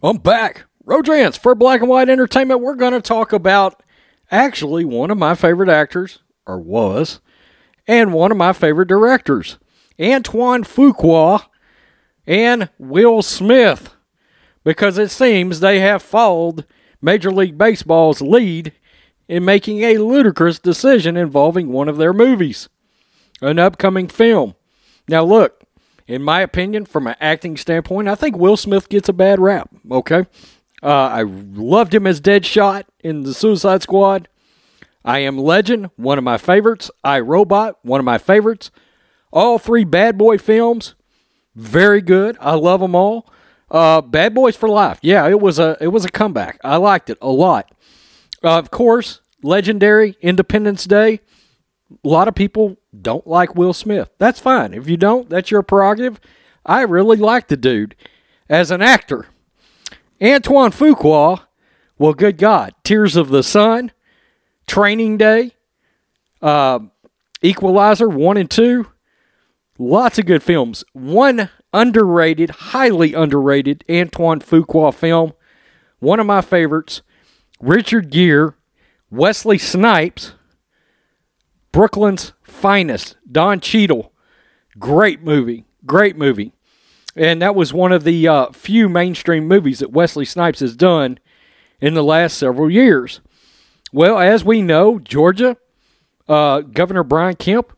I'm back. Rants for Black and White Entertainment. We're going to talk about actually one of my favorite actors, or was, and one of my favorite directors, Antoine Faqua and Will Smith, because it seems they have followed Major League Baseball's lead in making a ludicrous decision involving one of their movies, an upcoming film. Now look, in my opinion, from an acting standpoint, I think Will Smith gets a bad rap, okay? I loved him as Deadshot in the Suicide Squad. I Am Legend, one of my favorites. I, Robot, one of my favorites. All three Bad Boy films, very good. I love them all. Bad Boys for Life. Yeah, it was a comeback. I liked it a lot. Of course, legendary Independence Day. A lot of people don't like Will Smith. That's fine. If you don't, that's your prerogative. I really like the dude as an actor. Antoine Faqua, well, good God. Tears of the Sun, Training Day, Equalizer 1 and 2. Lots of good films. One underrated, highly underrated Antoine Faqua film. One of my favorites. Richard Gere, Wesley Snipes, Brooklyn's Finest, Don Cheadle. Great movie. Great movie. And that was one of the few mainstream movies that Wesley Snipes has done in the last several years. Well, as we know, Georgia, Governor Brian Kemp,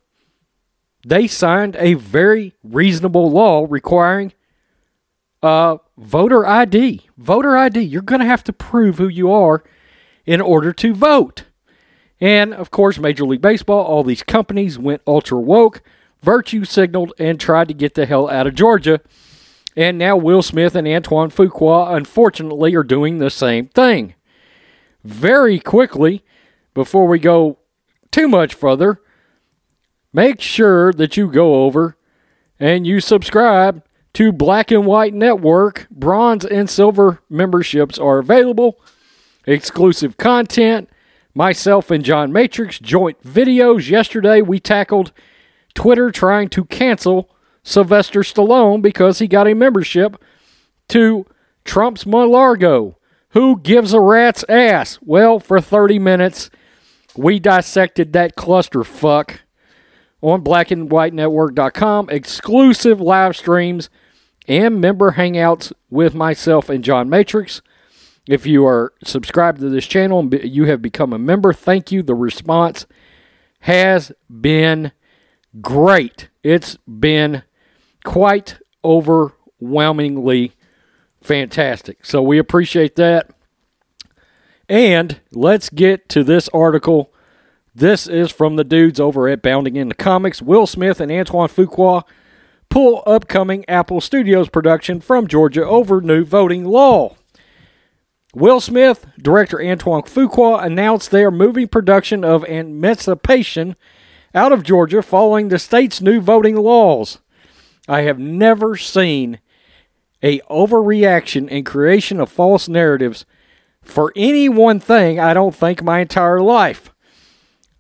they signed a very reasonable law requiring voter ID. Voter ID. You're going to have to prove who you are in order to vote. And, of course, Major League Baseball, all these companies went ultra woke, virtue signaled, and tried to get the hell out of Georgia. And now Will Smith and Antoine Faqua, unfortunately, are doing the same thing. Very quickly, before we go too much further, make sure that you go over and you subscribe to Black and White Network. Bronze and silver memberships are available. Exclusive content. Myself and John Matrixx joint videos. Yesterday we tackled Twitter trying to cancel Sylvester Stallone because he got a membership to Trump's Mar-a-Lago. Who gives a rat's ass? Well, for 30 minutes, we dissected that clusterfuck on blackandwhitenetwork.com. Exclusive live streams and member hangouts with myself and John Matrixx. If you are subscribed to this channel and you have become a member, thank you. The response has been great. It's been quite overwhelmingly fantastic. So we appreciate that. And let's get to this article. This is from the dudes over at Bounding Into Comics. Will Smith and Antoine Faqua pull upcoming Apple Studios production from Georgia over new voting law. Will Smith, director Antoine Faqua, announced they are moving production of Emancipation out of Georgia following the state's new voting laws. I have never seen a overreaction and creation of false narratives for any one thing, I don't think, my entire life.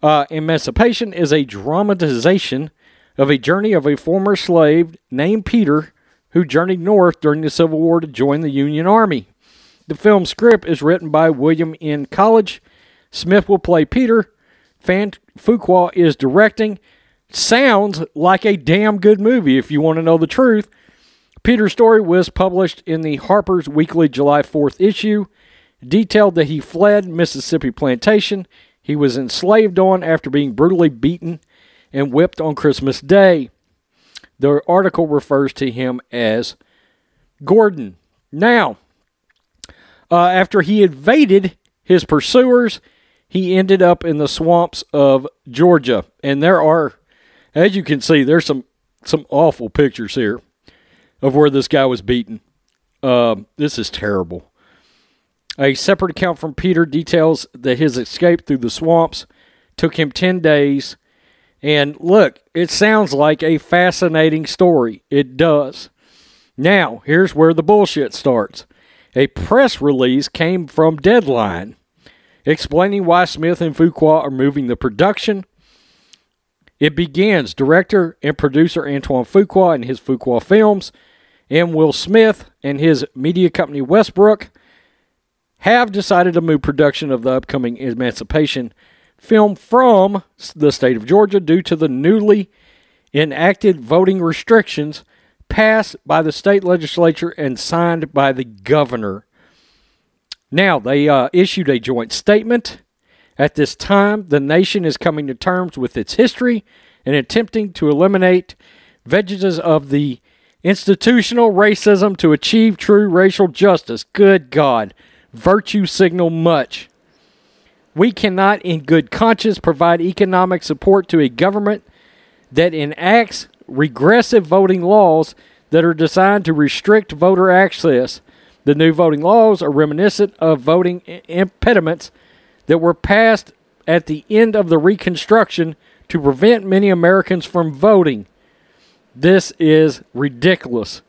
Emancipation is a dramatization of a journey of a former slave named Peter who journeyed north during the Civil War to join the Union Army. The film script is written by William N. College. Smith will play Peter. Faqua is directing. Sounds like a damn good movie if you want to know the truth. Peter's story was published in the Harper's Weekly July 4th issue. Detailed that he fled Mississippi Plantation he was enslaved on after being brutally beaten and whipped on Christmas Day. The article refers to him as Gordon. Now, after he evaded his pursuers, he ended up in the swamps of Georgia. And there are, as you can see, there's some awful pictures here of where this guy was beaten. This is terrible. A separate account from Peter details that his escape through the swamps took him 10 days. And look, it sounds like a fascinating story. It does. Now, here's where the bullshit starts. A press release came from Deadline explaining why Smith and Faqua are moving the production. It begins, director and producer Antoine Faqua and his Faqua Films and Will Smith and his media company Westbrook have decided to move production of the upcoming Emancipation film from the state of Georgia due to the newly enacted voting restrictions passed by the state legislature and signed by the governor. Now, they issued a joint statement. At this time, the nation is coming to terms with its history and attempting to eliminate vestiges of the institutional racism to achieve true racial justice. Good God. Virtue signal much. We cannot, in good conscience, provide economic support to a government that enacts regressive voting laws that are designed to restrict voter access. The new voting laws are reminiscent of voting impediments that were passed at the end of the Reconstruction to prevent many Americans from voting. This is ridiculous.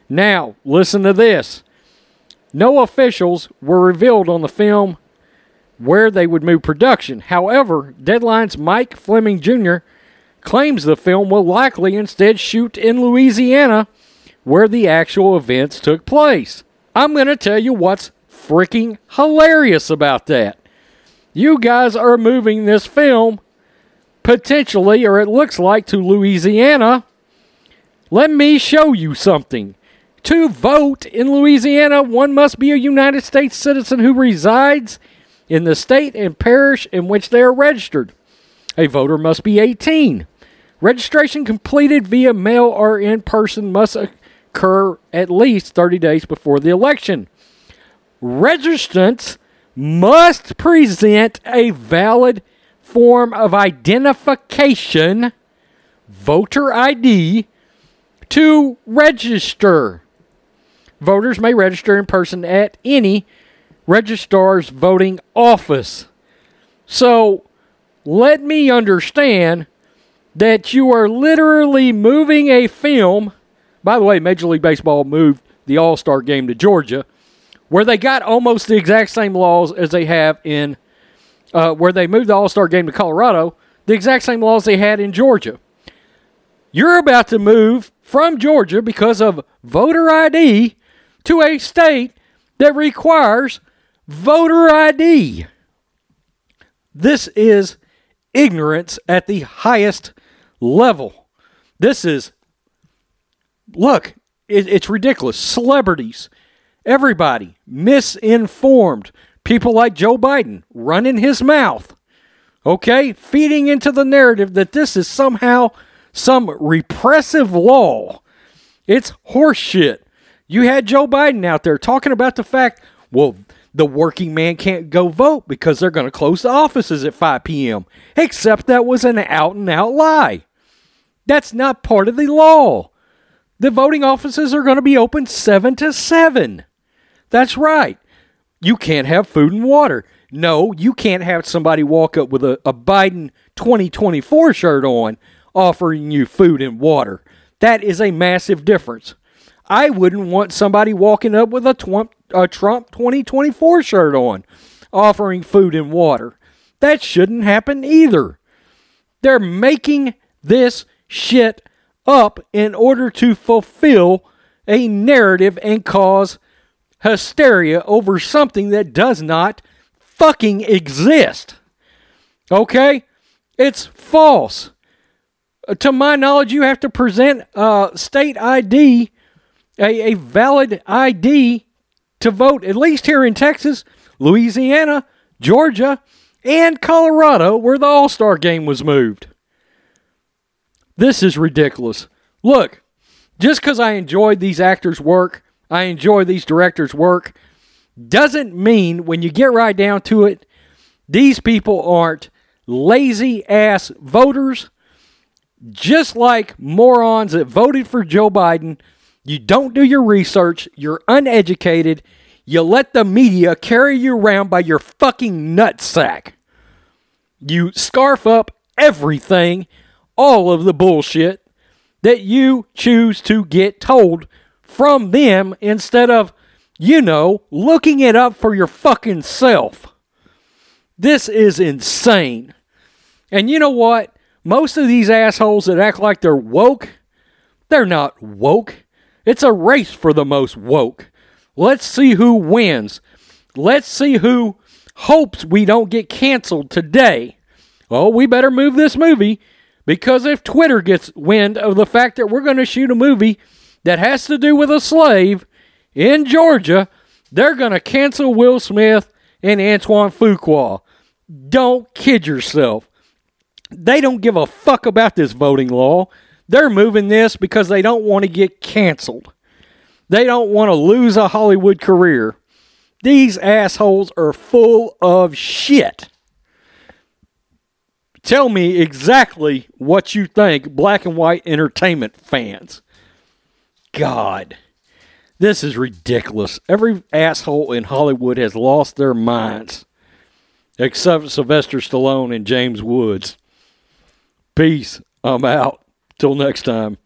Now, listen to this. No officials were revealed on the film where they would move production. However, Deadline's Mike Fleming Jr. claims the film will likely instead shoot in Louisiana, where the actual events took place. I'm going to tell you what's freaking hilarious about that. You guys are moving this film, potentially, or it looks like, to Louisiana. Let me show you something. To vote in Louisiana, one must be a United States citizen who resides in the state and parish in which they are registered. A voter must be 18. Registration completed via mail or in person must occur at least 30 days before the election. Registrants must present a valid form of identification, voter ID, to register. Voters may register in person at any registrar's voting office. So, let me understand that you are literally moving a film. By the way, Major League Baseball moved the All-Star game to Georgia, where they got almost the exact same laws as they have in, where they moved the All-Star game to Colorado, the exact same laws they had in Georgia. You're about to move from Georgia because of voter ID to a state that requires voter ID. This is ignorance at the highest level. This is, look, it's ridiculous. Celebrities, everybody, misinformed. People like Joe Biden running his mouth, okay, feeding into the narrative that this is somehow some repressive law. It's horseshit. You had Joe Biden out there talking about the fact, well, the working man can't go vote because they're going to close the offices at 5 p.m. Except that was an out-and-out lie. That's not part of the law. The voting offices are going to be open 7 to 7. That's right. You can't have food and water. No, you can't have somebody walk up with a Biden 2024 shirt on offering you food and water. That is a massive difference. I wouldn't want somebody walking up with a Trump 2024 shirt on offering food and water. That shouldn't happen either. They're making this shit up in order to fulfill a narrative and cause hysteria over something that does not fucking exist. Okay? It's false. To my knowledge, you have to present state ID, a valid ID to vote, at least here in Texas, Louisiana, Georgia, and Colorado, where the All-Star game was moved. This is ridiculous. Look, just because I enjoyed these actors' work, I enjoy these directors' work, doesn't mean when you get right down to it, these people aren't lazy-ass voters, just like morons that voted for Joe Biden. You don't do your research, you're uneducated, you let the media carry you around by your fucking nutsack. You scarf up everything, all of the bullshit that you choose to get told from them instead of, looking it up for your fucking self. This is insane. And you know what? Most of these assholes that act like they're woke, they're not woke. It's a race for the most woke. Let's see who wins. Let's see who hopes we don't get canceled today. Well, we better move this movie, because if Twitter gets wind of the fact that we're going to shoot a movie that has to do with a slave in Georgia, they're going to cancel Will Smith and Antoine Faqua. Don't kid yourself. They don't give a fuck about this voting law. They're moving this because they don't want to get canceled. They don't want to lose a Hollywood career. These assholes are full of shit. Tell me exactly what you think, black and white entertainment fans. God, this is ridiculous. Every asshole in Hollywood has lost their minds, except Sylvester Stallone and James Woods. Peace. I'm out. Till next time.